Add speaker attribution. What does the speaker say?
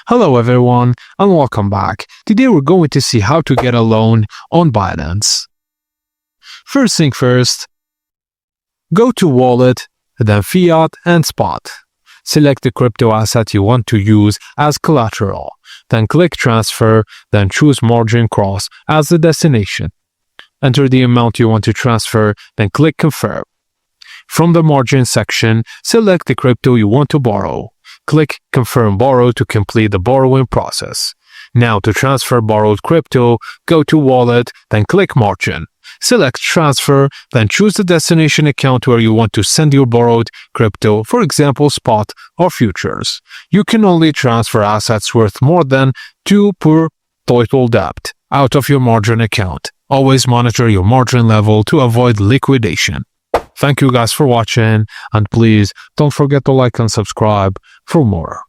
Speaker 1: Hello everyone and welcome back. Today we're going to see how to get a loan on Binance. First thing first, go to wallet, then fiat and spot. Select the crypto asset you want to use as collateral. Then click transfer, then choose margin cross as the destination. Enter the amount you want to transfer, then click confirm. From the margin section, select the crypto you want to borrow. Click Confirm Borrow to complete the borrowing process. Now to transfer borrowed crypto, go to Wallet, then click Margin. Select Transfer, then choose the destination account where you want to send your borrowed crypto, for example spot or futures. You can only transfer assets worth more than 2 per total debt out of your margin account. Always monitor your margin level to avoid liquidation. Thank you guys for watching, and please don't forget to like and subscribe for more.